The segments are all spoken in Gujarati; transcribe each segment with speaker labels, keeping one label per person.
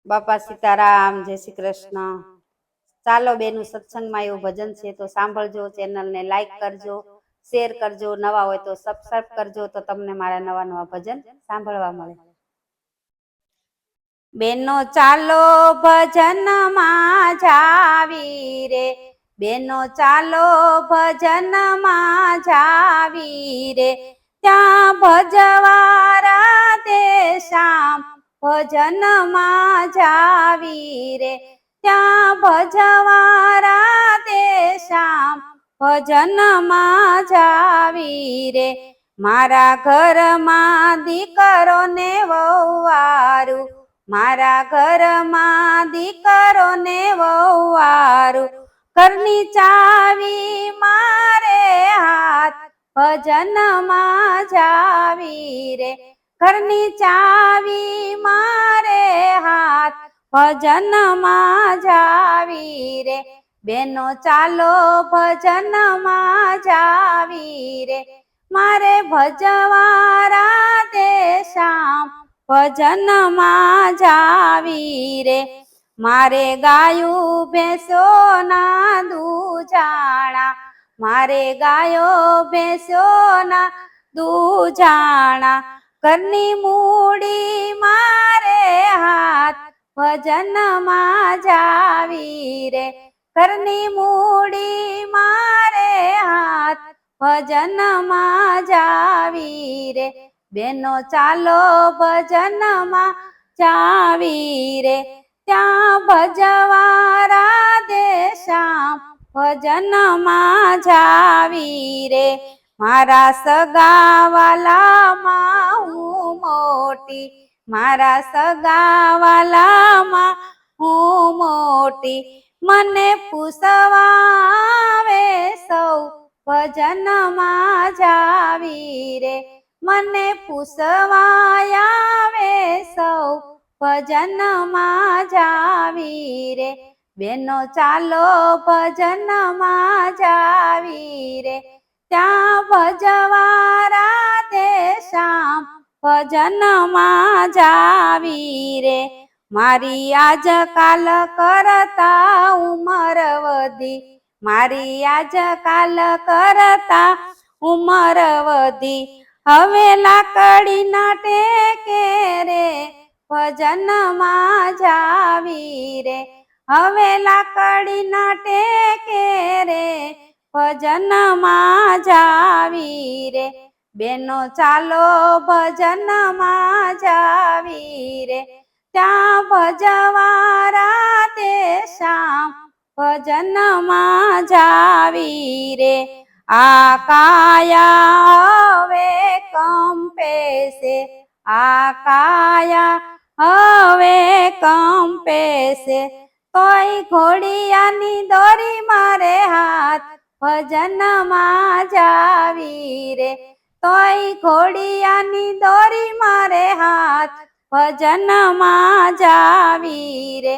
Speaker 1: બાપા સીતારામ, જય શ્રી કૃષ્ણ। ચાલો બેનું સત્સંગમાં એવું ભજન છે તો સાંભળજો, ચેનલને લાઈક કરજો, શેર કરજો, નવા હોય તો સબસ્ક્રાઇબ કરજો તો તમને મારા નવા નવા ભજન સાંભળવા મળે। બેનો ચાલો ભજનમાં જાવી રે, બેનો ચાલો ભજનમાં જાવી રે, ત્યાં ભજવા રાધે શ્યામ ભજનમાં જાવી રે, ત્યાં ભજવા રાધે શ્યામ ભજનમાં જાવી રે। મારા ઘરમાં દીકરો ને વહુવારું, મારા ઘરમાં દીકરો ને વહુવારું, ઘરની ચાવી મારે હાથ ભજનમાં જાવી રે, ઘરની ચાવી મારે હાથ ભજનમાં જાવી રે। બેનો ચાલો ભજનમાં જાવી રે, મારે ભજવા રાધે શ્યામ ભજનમાં જાવી રે। મારે ગાયું ભેંસો ના દૂજાણા, મારે ગાયો ભેંસો ના દૂજાણા, ઘરની મૂડી મારે હાથ ભજનમાં જાવી રે, ઘરની મૂડી મારે હાથ ભજનમાં જાવી રે। બેનો ચાલો ભજનમાં જાવી રે, ત્યાં ભજવા રાધે શ્યામ ભજનમાં જાવી રે। મારા સગાવાલામાં હું મોટી, મારા સગાવાલામાં હું મોટી, મને પૂછવા આવે સૌ ભજનમાં જાવી રે, મને પૂછવા આવે સૌ ભજનમાં જાવી રે। બેનો ચાલો ભજનમાં જાવી રે, ત્યાં ભજવા રાધે શ્યામ ભજનમાં જાવી રે। મારી આજ કાલ કરતા ઉમર વધી, મારી આજ કાલ કરતા ઉમર વધી, હવે લાકડી ના ટેકે રે ભજનમાં જાવી રે, હવે લાકડી ના ટેકે રે ભજનમાં જાવી રે। બેનો ચાલો ભજનમાં જાવી રે, ત્યાં ભજવા રાધે શ્યામ ભજનમાં જાવી રે। આ કાયા હવે કંપે છે, આ કાયા હવે કંપે છે, તોય ઘોડિયાની દોરી મારે હાથ ભજનમાં જાવી રે, તોય ઘોડિયાની દોરી મારે હાથ ભજનમાં જાવી રે।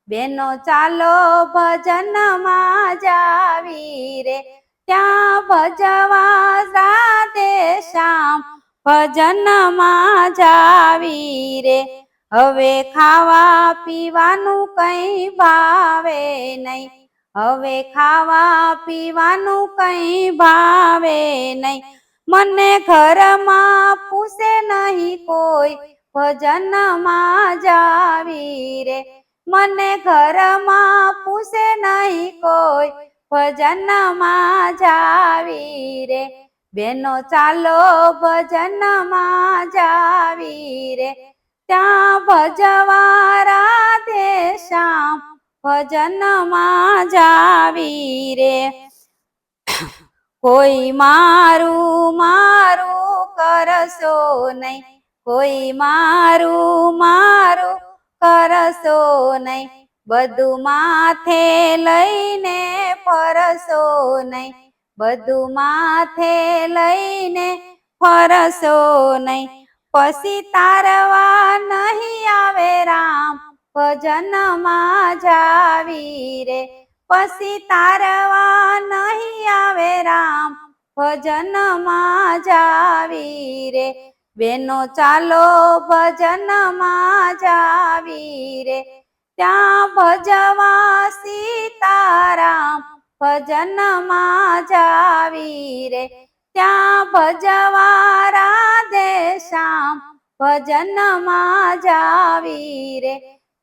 Speaker 1: બેનો ચાલો ભજનમાં જાવી રે, ત્યાં ભજવા રાધે શ્યામ ભજનમાં જાવી રે। હવે ખાવા પીવાનું કઈ ભાવે નહીં, હવે ખાવા પીવાનું કઈ ભાવે નહીં, મને ઘરમાં પૂછે નહીં કોઈ ભજનમાં જાવી રે, મને ઘરમાં પૂછે નહીં કોઈ ભજનમાં જાવી રે। બેનો ચાલો ભજનમાં જાવી રે, ત્યાં ભજવા રાધે શ્યામ ભજનમાં જાવી રે। કોઈ મારું મારું કરશો નહીં, કોઈ મારું મારું કરશો નહીં, બધું માથે લઈને ફરશો નહીં, બધું માથે લઈને ફરશો નહીં, પછી તારવા નહીં આવે રામ ભજનમાં જાવી રે, પછી તારવા નહીં આવે રામ ભજનમાં જાવી રે। બેનો ચાલો ભજનમાં જાવી રે, ત્યાં ભજવા સીતારામ ભજનમાં જાવી રે, ત્યાં ભજવા રાધે શ્યામ ભજનમાં જાવી રે,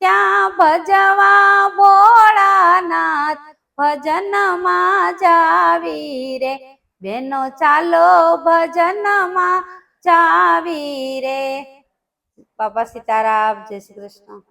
Speaker 1: ત્યાં ભજવા ભોળાનાથ ભજનમાં જાવી રે, બેનો ચાલો ભજનમાં જાવી રે. બાપા સીતારામ, જય શ્રી કૃષ્ણ.